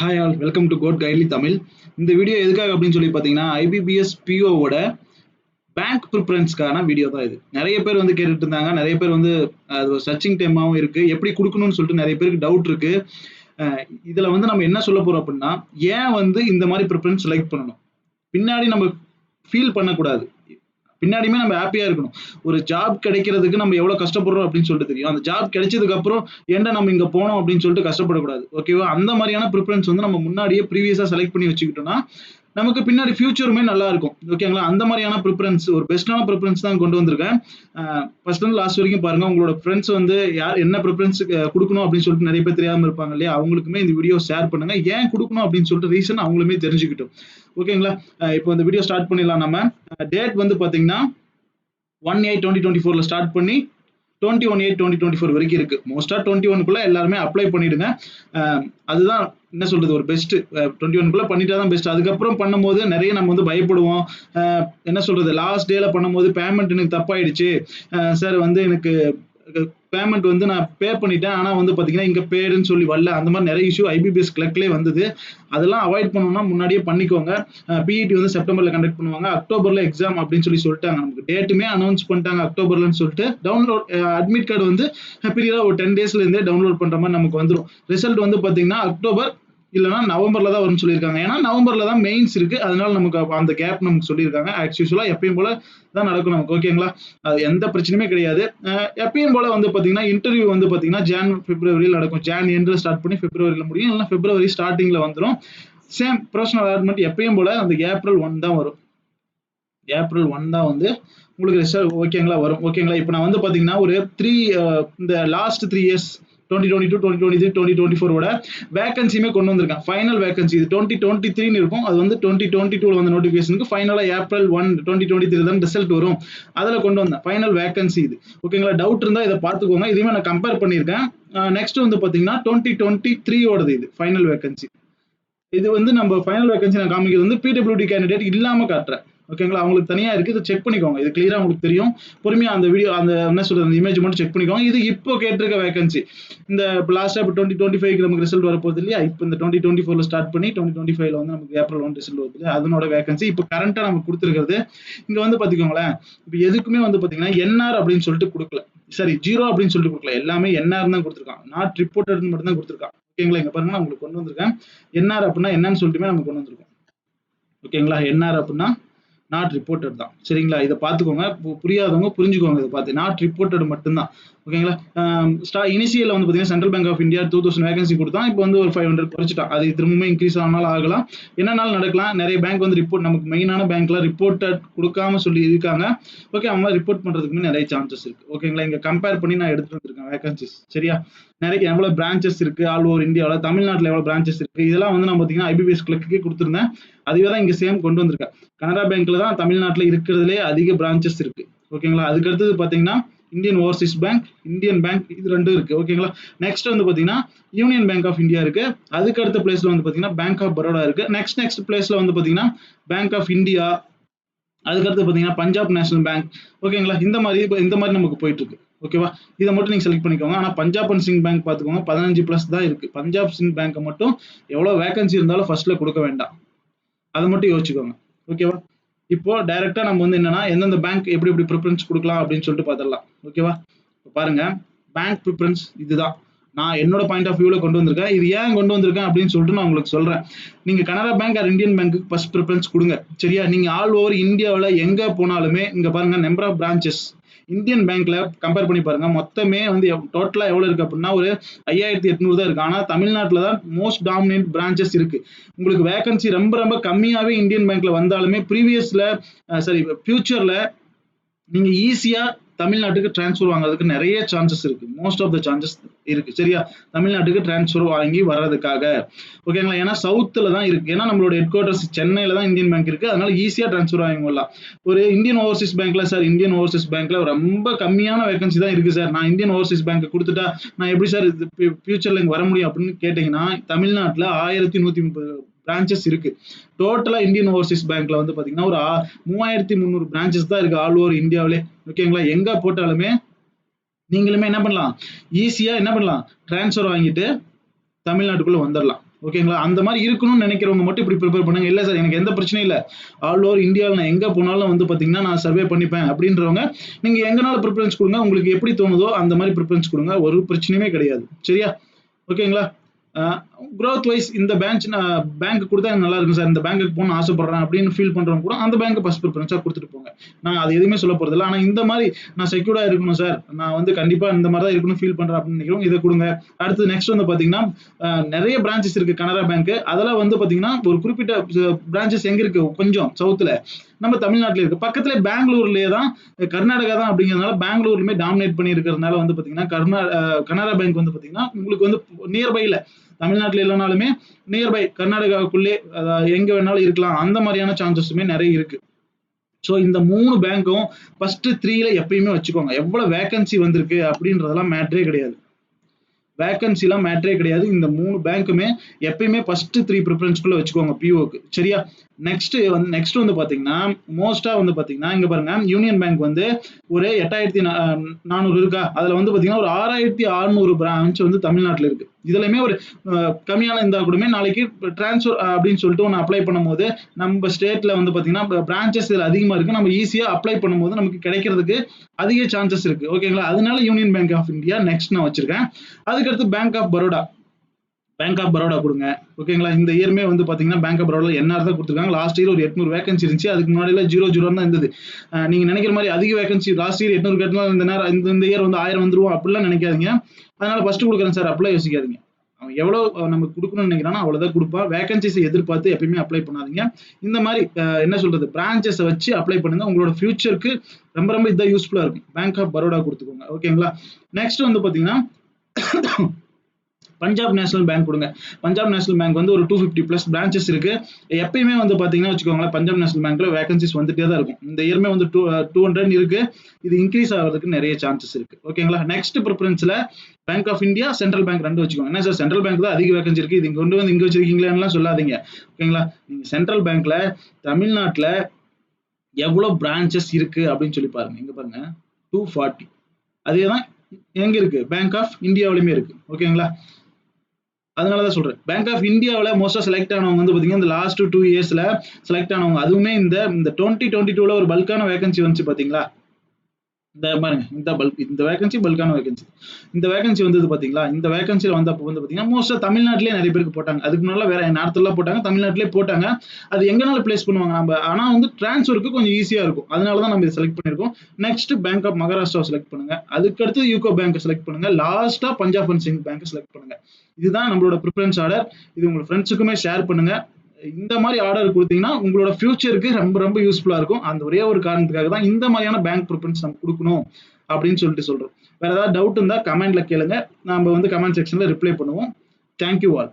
Hi all welcome to Code Guidely Tamil. இந்த video எதுக்காக அப்படின்னு சொல்லி பார்த்தீங்கன்னா ஐபிபிஎஸ் பிஓவோட பேங்க் ப்ரிஃபரன்ஸ்க்கான வீடியோ தான் இது. நிறைய பேர் வந்து கேட்டுட்டு இருந்தாங்க, நிறைய பேர் வந்து அது ஒரு சர்ச்சிங் டைமாகவும் இருக்கு, எப்படி கொடுக்கணும்னு சொல்லிட்டு நிறைய பேருக்கு டவுட் இருக்கு. இதுல வந்து நம்ம என்ன சொல்ல போறோம் அப்படின்னா, ஏன் வந்து இந்த மாதிரி ப்ரிஃபரன்ஸ் செலக்ட் பண்ணணும், பின்னாடி நம்ம ஃபீல் பண்ணக்கூடாது, பின்னாடியுமே நம்ம ஹாப்பியா இருக்கணும். ஒரு ஜாப் கிடைக்கிறதுக்கு நம்ம எவ்வளவு கஷ்டப்படுறோம் அப்படின்னு சொல்லிட்டு தெரியும். அந்த ஜாப் கிடைச்சதுக்கு அப்புறம் ஏன்டா நம்ம இங்க போனோம் அப்படின்னு சொல்லிட்டு கஷ்டப்படக்கூடாது. ஓகேவா? அந்த மாதிரியான ப்ரிஃபரன்ஸ் வந்து நம்ம முன்னாடியே ப்ரீவியஸா செலக்ட் பண்ணி வச்சுக்கிட்டோம்னா நமக்கு பின்னாடி ஃபியூச்சருமே நல்லா இருக்கும். ஓகேங்களா? அந்த மாதிரியான ப்ரிஃபரன்ஸ், ஒரு பெஸ்டான ப்ரிஃபரன்ஸ் தான் கொண்டு வந்திருக்கேன். ஃபர்ஸ்ட் இருந்து லாஸ்ட் வரைக்கும் பாருங்க. உங்களோட ஃப்ரெண்ட்ஸ் வந்து யார் என்ன ப்ரிஃபரன்ஸ் கொடுக்கணும் அப்படின்னு சொல்லிட்டு நிறைய பேர் தெரியாம இருப்பாங்க இல்லையா? அவங்களுக்குமே இந்த வீடியோ ஷேர் பண்ணுங்க. ஏன் கொடுக்கணும் அப்படின்னு சொல்லிட்டு ரீசன் அவங்களுமே தெரிஞ்சுக்கிட்டோம். ஓகேங்களா? இப்போ இந்த வீடியோ ஸ்டார்ட் பண்ணிடலாம். நம்ம டேட் வந்து பாத்தீங்கன்னா 1/8/2024 ஸ்டார்ட் பண்ணி 21/8/2024 வரைக்கும் இருக்கு. மோஸ்டா 21க்குள்ள எல்லாருமே அப்ளை பண்ணிடுங்க. அதுதான் என்ன சொல்றது, ஒரு பெஸ்ட். 21க்குள்ள பண்ணிட்டாதான் பெஸ்ட். அதுக்கப்புறம் பண்ணும்போது நிறைய நம்ம வந்து பயப்படுவோம். என்ன சொல்றது, லாஸ்ட் டேல பண்ணும்போது பேமெண்ட் எனக்கு தப்பாயிடுச்சு சார், வந்து எனக்கு பேமெண்ட் வந்து நான் பே பண்ணிட்டேன், ஆனா வந்து பாத்தீங்கன்னா இங்க பேடுன்னு சொல்லி வரல. அந்த மாதிரி நிறைய இஷ்யூ ஐபிபிஎஸ் கிளர்க்லேயே வந்தது. அதெல்லாம் அவாய்ட் பண்ணணும்னா முன்னாடியே பண்ணிக்கோங்க. பிஇடி வந்து செப்டம்பர்ல கண்டக்ட் பண்ணுவாங்க, அக்டோபர்ல எக்ஸாம் அப்படின்னு சொல்லி சொல்லிட்டாங்க. நமக்கு டேட்டுமே அனௌன்ஸ் பண்ணிட்டாங்க அக்டோபர்லன்னு சொல்லிட்டு. டவுன்லோட் அட்மிட் கார்டு வந்து பீரியடா ஒரு 10 டேஸ்ல இருந்தே டவுன்லோட் பண்ற மாதிரி நமக்கு வந்துடும். ரிசல்ட் வந்து பாத்தீங்கன்னா அக்டோபர் இல்லைன்னா நவம்பர்ல தான் வரும்னு சொல்லியிருக்காங்க. ஏன்னா நவம்பர்ல தான் மெயின்ஸ் இருக்கு, அதனால நமக்கு அந்த கேப் நமக்கு சொல்லியிருக்காங்க. ஆக்சுவலா எப்பயும் போல தான் நடக்கும் நமக்கு. ஓகேங்களா? அது எந்த பிரச்சனையுமே கிடையாது. எப்பயும் போல வந்து பாத்தீங்கன்னா இன்டர்வியூ வந்து பாத்தீங்கன்னா பிப்ரவரியில் நடக்கும். எண்ட்ல ஸ்டார்ட் பண்ணி பிப்ரவரியில முடியும், இல்லைன்னா பிப்ரவரி ஸ்டார்டிங்ல வந்துடும். சேம் ப்ரொஃபஷனல் அலாட்மெண்ட் எப்பயும் போல அந்த ஏப்ரல் 1 தான் வரும். ஏப்ரல் 1 தான் வந்து உங்களுக்கு ரிசல்ட் ஓகேங்களா வரும். ஓகேங்களா? இப்போ நான் வந்து பாத்தீங்கன்னா ஒரு இந்த லாஸ்ட் 3 இயர்ஸ் 2022, 2023, 2024 வேகன்சியுமே கொண்டு வந்திருக்கேன். ஃபைனல் வேகன்சி இது 2023 இருக்கும். அது வந்து 2022 வந்த நோட்டிபிகேஷனுக்கு ஃபைனலா ஏப்ரல் 1 2023 தான் ரிசல்ட் வரும். அதில் கொண்டு வந்தேன் ஃபைனல் வேகன்சி இது. ஓகேங்களா? டவுட் இருந்தா இதை பார்த்துக்கோங்க. இதையுமே நான் கம்பேர் பண்ணியிருக்கேன். நெக்ஸ்ட் வந்து பாத்தீங்கன்னா 2023 ஓடது இது ஃபைனல் வேகன்சி. இது வந்து நம்ம ஃபைனல் வேகன்சி நான் காமிக்கிறது வந்து பிடபிள்யூடி கேண்டிடேட் இல்லாம காட்டுறேன். ஓகேங்களா? அவங்களுக்கு தனியா இருக்கு, இதை செக் பண்ணிக்கோங்க. இது கிளியரா உங்களுக்கு தெரியும். பொறுமையா அந்த வீடியோ அந்த என்ன சொல்றது அந்த இமேஜ் மட்டும் செக் பண்ணிக்கோங்க. இது இப்போ கேட்டிருக்க வேகன்சி. இந்த லாஸ்டா இப்போ 2025 நமக்கு ரிசல்ட் வரப்போகுது இல்லையா? இப்போ இந்த 2024 ஸ்டார்ட் பண்ணி 2025 வந்து நமக்கு ஏப்ரல் 1 ரிசல்ட் வருது இல்லையா? அதனோட வேகன்சி இப்போ கரண்டா நமக்கு கொடுத்துருக்கிறது. இங்க வந்து பாத்துக்கோங்களேன், இப்போ எதுக்குமே வந்து பாத்தீங்கன்னா என்ஆர் அப்படின்னு சொல்லிட்டு கொடுக்கல, சரி ஜீரோ அப்படின்னு சொல்லிட்டு கொடுக்கல, எல்லாமே என்ஆர் தான் கொடுத்துருக்கான். நாட் ரிப்போர்ட்டட் மட்டும் தான் கொடுத்துருக்கான். ஓகேங்களா? இங்க பாருங்க, நான் உங்களுக்கு கொண்டு வந்திருக்கேன். என்ஆர் அப்படின்னா என்னன்னு சொல்லிட்டுமே நம்ம கொண்டு வந்திருக்கோம். ஓகேங்களா? என்ஆர் அப்படின்னா நாட் ரிப்போர்ட்டட் தான். சரிங்களா? இதை பார்த்துக்கோங்க, புரியாதவங்க புரிஞ்சுக்கோங்க. இதை பார்த்து நாட் ரிப்போர்ட்டட் மட்டும்தான். ஓகேங்களா? இனிஷியல் வந்து பார்த்தீங்கன்னா Central Bank of India 2000 vacancy கொடுத்தான். இப்போ வந்து ஒரு 500 குறைச்சிட்டான். அது திரும்பவும் இன்க்ரீஸ் ஆனாலும் ஆகலாம், என்னன்னாலும் நடக்கலாம். நிறைய பேங்க் வந்து ரிப்போர்ட், நமக்கு மெயினான பேங்க்ல ரிப்போர்ட்டட் கொடுக்காம சொல்லி இருக்காங்க. ஓகே, அவங்க ரிப்போர்ட் பண்றதுக்குமே நிறைய சான்சஸ் இருக்கு. ஓகேங்களா? இங்க கம்பேர் பண்ணி நான் எடுத்துட்டு வந்திருக்கேன் வேகன்சிஸ். சரியா? நிறைய எவ்வளவு பிரான்ச்சஸ் இருக்கு ஆல் ஓவர் இந்தியாவில், தமிழ்நாட்டில் எவ்வளவு பிரான்ச்சஸ் இருக்கு, இதெல்லாம் வந்து நான் பார்த்தீங்கன்னா ஐபிபிஎஸ் கிளர்க்கே கொடுத்துருந்தேன். அதுவே தான் இங்க சேம் கொண்டு வந்திருக்கேன். கனரா பேங்க்ல தான் தமிழ்நாட்டில் இருக்கிறதுலே அதிக பிரான்ச்சஸ் இருக்கு. ஓகேங்களா? அதுக்கு அடுத்தது பாத்தீங்கன்னா Indian Overseas bank, Indian bank, இது ரெண்டும் இருக்கு. ஓகேங்களா? நெக்ஸ்ட் வந்து பாத்தீங்கன்னா யூனியன் பேங்க் ஆஃப் இந்தியா இருக்கு. அதுக்கு அடுத்த பிளேஸ்ல வந்து பாத்தீங்கன்னா பேங்க் ஆஃப் பரோடா இருக்கு. நெக்ஸ்ட் பிளேஸ்ல வந்து பாத்தீங்கன்னா பேங்க் ஆஃப் இந்தியா, அதுக்கடுத்து பாத்தீங்கன்னா பஞ்சாப் நேஷனல் பேங்க். ஓகேங்களா? இந்த மாதிரி நமக்கு போயிட்டு இருக்கு. ஓகேவா? இதை மட்டும் நீங்க செலக்ட் பண்ணிக்கோங்க. ஆனா பஞ்சாப் அண்ட் சிங் பேங்க் பாத்துக்கோங்க, 15+ தான் இருக்கு. பஞ்சாப் சிங் பேங்க் மட்டும் எவ்வளவு வேகன்சி இருந்தாலும் ஃபர்ஸ்ட்ல கொடுக்க வேண்டாம், அதை மட்டும் யோசிச்சுக்கோங்க. ஓகேவா? இப்போ டைரக்டா நம்ம வந்து என்னன்னா எந்தெந்த பேங்க் எப்படி எப்படி ப்ரிஃபரன்ஸ் கொடுக்கலாம் அப்படின்னு சொல்லிட்டு பார்த்துடலாம். ஓகேவா? பாருங்க, பேங்க் ப்ரிஃபரன்ஸ் இதுதான். நான் என்னோட பாயிண்ட் ஆஃப் வியூல கொண்டு வந்திருக்கேன். இது ஏன் கொண்டு வந்திருக்கேன் அப்படின்னு சொல்லிட்டு நான் உங்களுக்கு சொல்றேன். நீங்க கனரா பேங்க் ஆர் இந்தியன் பேங்க்கு ஃபர்ஸ்ட் ப்ரிஃபரன்ஸ் கொடுங்க. சரியா? நீங்க ஆல் ஓவர் இந்தியாவில் எங்க போனாலுமே இங்க பாருங்க, நம்பர் ஆஃப் பிரான்ச்சஸ் இந்தியன் பேங்க்ல கம்பேர் பண்ணி பாருங்க. மொத்தமே வந்து டோட்டலா எவ்வளவு இருக்கு அப்படின்னா ஒரு 5800 தான் இருக்கு. ஆனா தமிழ்நாட்டில் தான் மோஸ்ட் டாமினன்ட் பிரான்ச்சஸ் இருக்கு. உங்களுக்கு வேகன்சி ரொம்ப ரொம்ப கம்மியாவே இந்தியன் பேங்க்ல வந்தாலுமே ப்ரீவியஸ்ல ஃபியூச்சர்ல நீங்க ஈஸியா தமிழ்நாட்டுக்கு டிரான்ஸ்ஃபர் வாங்குறதுக்கு நிறைய சான்சஸ் இருக்கு. மோஸ்ட் ஆஃப் த சான்சஸ் இருக்கு. சரியா? தமிழ்நாட்டுக்கு டிரான்ஸ்ஃபர் வாங்கி வர்றதுக்காக. ஓகேங்களா? ஏன்னா சவுத்துல தான் இருக்கு. ஏன்னா நம்மளோட ஹெட் குவார்டர்ஸ் சென்னையில தான் இந்தியன் பேங்க் இருக்கு. அதனால ஈஸியா டிரான்ஸ்ஃபர் வாங்கி வரலாம். ஒரு இந்தியன் ஓவர்சீஸ் பேங்க்ல சார், இந்தியன் ஓவர்சீஸ் பேங்க்ல ரொம்ப கம்மியான வேகன்சி தான் இருக்கு சார், நான் இந்தியன் ஓவர்சீஸ் பேங்க் கொடுத்துட்டா நான் எப்படி சார் ஃபியூச்சர்ல இங்க வர முடியும் அப்படின்னு கேட்டீங்கன்னா, தமிழ்நாட்டுல 1130 பிரான்ச்சஸ் இருக்கு. டோட்டலா இந்தியன் ஓவர்சீஸ் பேங்க்ல வந்து பாத்தீங்கன்னா ஒரு 3300 பிரான்ச்சஸ் தான் இருக்கு ஆல் ஓவர் இந்தியாவிலே. ஓகேங்களா? எங்க போட்டாலுமே நீங்களுமே என்ன பண்ணலாம், ஈஸியா என்ன பண்ணலாம், டிரான்ஸ்ஃபர் வாங்கிட்டு தமிழ்நாட்டுக்குள்ள வந்துடலாம். ஓகேங்களா? அந்த மாதிரி இருக்கணும்னு நினைக்கிறவங்க மட்டும் இப்படி ப்ரிப்பேர் பண்ணுங்க. இல்ல சார் எனக்கு எந்த பிரச்சனையும் இல்ல. ஆல் ஓவர் இந்தியாவில் நான் எங்க போனாலும் வந்து பாத்தீங்கன்னா நான் சர்வே பண்ணிப்பேன் அப்படின்றவங்க நீங்க எங்கனாலும் ப்ரிஃபரன்ஸ் கொடுங்க. உங்களுக்கு எப்படி தோணுதோ அந்த மாதிரி ப்ரிஃபரன்ஸ் கொடுங்க. ஒரு பிரச்சனையுமே கிடையாது. சரியா? ஓகேங்களா? growth வைஸ் இந்த பேங்க் கொடுத்தா நல்லா இருக்கும் சார், இந்த பேங்க்குக்கு போகணும்னு ஆசைப்படுறேன் அப்படின்னு ஃபீல் பண்றவங்க கூட அந்த பேங்க் ஃபர்ஸ்ட் ப்ரிஃபரன்ஸா கொடுத்துட்டு போங்க. நான் அது எதுவுமே சொல்ல போறது இல்லை. ஆனா இந்த மாதிரி நான் செக்யூர்டா இருக்கணும் சார், நான் வந்து கண்டிப்பா இந்த மாதிரி தான் இருக்கணும் ஃபீல் பண்றேன் அப்படின்னு நினைக்கிறோம், இதை கொடுங்க. அடுத்து நெக்ஸ்ட் வந்து பாத்தீங்கன்னா நிறைய பிரான்ச்சஸ் இருக்கு கனரா பேங்க். அதெல்லாம் வந்து பாத்தீங்கன்னா ஒரு குறிப்பிட்ட பிரான்ச்சஸ் எங்க இருக்கு, கொஞ்சம் சவுத்துல நம்ம தமிழ்நாட்டில் இருக்கு. பக்கத்துல பெங்களூர்லயே தான், கர்நாடகா தான் அப்படிங்கிறதுனால பெங்களூர்லயுமே டாமினேட் பண்ணி இருக்கிறதுனால வந்து பாத்தீங்கன்னா கனரா பேங்க் வந்து பாத்தீங்கன்னா உங்களுக்கு வந்து நியர்பைல, தமிழ்நாட்டில் இல்லைனாலுமே நியர்பை கர்நாடகாவுக்குள்ளே எங்க வேணாலும் இருக்கலாம். அந்த மாதிரியான சான்சஸுமே நிறைய இருக்கு. ஸோ இந்த 3 பேங்க்கும் ஃபர்ஸ்ட் 3ல எப்பயுமே வச்சுக்கோங்க. எவ்வளவு வேகன்சி வந்திருக்கு அப்படின்றதெல்லாம் மேட்டரே கிடையாது. வேகன்சிலாம் மேட்டரே கிடையாது. இந்த 3 பேங்க்குமே எப்பயுமே ஃபர்ஸ்ட் 3 ப்ரிஃபரன்ஸ்குள்ள வச்சுக்கோங்க பிஓக்கு. சரியா? நெக்ஸ்ட் வந்து பாத்தீங்கன்னா மோஸ்டா வந்து பாத்தீங்கன்னா இங்க பாருங்க, யூனியன் பேங்க் வந்து ஒரு 8400 இருக்கா, அதுல வந்து பாத்தீங்கன்னா ஒரு 6600 பிரான்ச் வந்து தமிழ்நாட்டுல இருக்கு. இதுலயுமே ஒரு கம்மியான இருந்தா கூடமே நாளைக்கு டிரான்ஸ்ஃபர் அப்படின்னு சொல்லிட்டு ஒன்று அப்ளை பண்ணும்போது நம்ம ஸ்டேட்ல வந்து பாத்தீங்கன்னா பிரான்ச்சஸ் இதுல அதிகமா இருக்கு, நம்ம ஈஸியா அப்ளை பண்ணும்போது நமக்கு கிடைக்கிறதுக்கு அதிக சான்சஸ் இருக்கு. ஓகேங்களா? அதனால Union Bank of India next நான் வச்சிருக்கேன். அதுக்கடுத்து பேங்க் ஆஃப் பரோடா கொடுங்க. ஓகேங்களா? இந்த இயருமே வந்து பாத்தீங்கன்னா பேங்க் ஆஃப் பரோடா என்ஆர் தான் கொடுத்துருக்காங்க. லாஸ்ட் இயர் ஒரு 800 வேகன்சி இருந்துச்சு. அதுக்கு முன்னாடி 00 தான் இருந்தது. நீங்க நினைக்கிற மாதிரி அதிக வேகன்சி லாஸ்ட் இயர் 800 கேட்டாலும் இந்த இயர் வந்து 1000 வந்துருவோம் அப்படிலாம் நினைக்காதீங்க. அதனால ஃபர்ஸ்ட் கொடுக்குறேன் சார் அப்படிலாம் யோசிக்காதீங்க. அவன் எவ்வளவு நமக்கு கொடுக்கணும்னு நினைக்கிறானோ அவ்வளவுதான் கொடுப்பான். வேகன்சிஸ் எதிர்பார்த்து எப்பயுமே அப்ளை பண்ணாதீங்க. இந்த மாதிரி என்ன சொல்றது, பிரான்ச்சஸை வச்சு அப்ளை பண்ணுங்க. உங்களோட ஃபியூச்சருக்கு ரொம்ப ரொம்ப இதான் யூஸ்ஃபுல்லா இருக்கும். பேங்க் ஆஃப் பரோடா கொடுத்துக்கோங்க. ஓகேங்களா? நெக்ஸ்ட் வந்து பாத்தீங்கன்னா பஞ்சாப் நேஷனல் பேங்க் கொடுங்க. பஞ்சாப் நேஷனல் பேங்க் வந்து ஒரு 250+ பிரான்ச்சஸ் இருக்கு. எப்பயுமே வந்து பாத்தீங்கன்னா வச்சுக்கோங்களேன், பஞ்சாப் நேஷனல் பேங்க்ல வேகன்சிஸ் வந்துட்டே தான் இருக்கும். இந்த இயருமே வந்து 200 இருக்கு. இது இன்க்ரீஸ் ஆகிறதுக்கு நிறைய சான்சஸ் இருக்கு. ஓகேங்களா? நெக்ஸ்ட் ப்ரிஃபரன்ஸ்ல Bank of India, Central Bank 2 வச்சுக்கோங்க. என்ன சார் சென்ட்ரல் பேங்க் தான் அதிக வேகன்சி இருக்கு, இது கொண்டு வந்து இங்க வச்சிருக்கீங்களா சொல்லாதீங்க. ஓகேங்களா? நீங்க சென்ட்ரல் பேங்க்ல தமிழ்நாட்டுல எவ்வளவு பிரான்ச்சஸ் இருக்கு அப்படின்னு சொல்லி பாருங்க. இங்க பாருங்க 240. அதேதான் எங்க இருக்கு, பேங்க் ஆஃப் இந்தியாவிலுமே இருக்கு. ஓகேங்களா? அதனாலதான் சொல்றேன், பேங்க் ஆஃப் இந்தியாவில் மோஸ்டா செலக்ட் ஆனவங்க வந்து பாத்தீங்கன்னா இந்த லாஸ்ட் 2 இயர்ஸ்ல செலக்ட் ஆனவங்க. அதுவுமே இந்த 2022ல ஒரு பல்கான வேகன்சி வந்துச்சு பாத்தீங்களா? இந்த பாருங்க, இந்த வேகன்சி பல்கான வேகன்சி. இந்த வேகன்சி வந்தது பாத்தீங்களா? இந்த வேகன்சில வந்தப்போ வந்து பாத்தீங்கன்னா மோஸ்டா தமிழ்நாட்டிலே நிறைய பேருக்கு போட்டாங்க. அதுக்கு முன்னால வேற நார்த்ல போட்டாங்க, தமிழ்நாட்டிலே போட்டாங்க. அது எங்கனாலும் பிளேஸ் பண்ணுவாங்க நம்ம. ஆனா வந்து டிரான்ஸ்ஃபருக்கு கொஞ்சம் ஈஸியா இருக்கும். அதனாலதான் நம்ம இதை செலக்ட் பண்ணிருக்கோம். Next Bank of Maharashtra select பண்ணுங்க. அதுக்கடுத்து யூகோ பேங்க் செலக்ட் பண்ணுங்க. லாஸ்டா Punjab and Sind Bank select பண்ணுங்க. இதுதான் நம்மளோட ப்ரிஃபரன்ஸ் ஆர்டர். இது உங்க ஃப்ரெண்ட்ஸுக்குமே ஷேர் பண்ணுங்க. இந்த மாதிரி ஆர்டர் கொடுத்தீங்கன்னா உங்களோட ஃபியூச்சருக்கு ரொம்ப ரொம்ப யூஸ்ஃபுல்லா இருக்கும். அந்த ஒரே ஒரு காரணத்துக்காக தான் இந்த மாதிரியான பேங்க் ப்ரிஃபரன்ஸ் நம்ம கொடுக்கணும் அப்படின்னு சொல்லிட்டு சொல்றோம். வேற ஏதாவது டவுட் இருந்தா கமெண்ட்ல கேளுங்க. நம்ம வந்து கமெண்ட் செக்ஷன்ல ரிப்ளை பண்ணுவோம். Thank you all.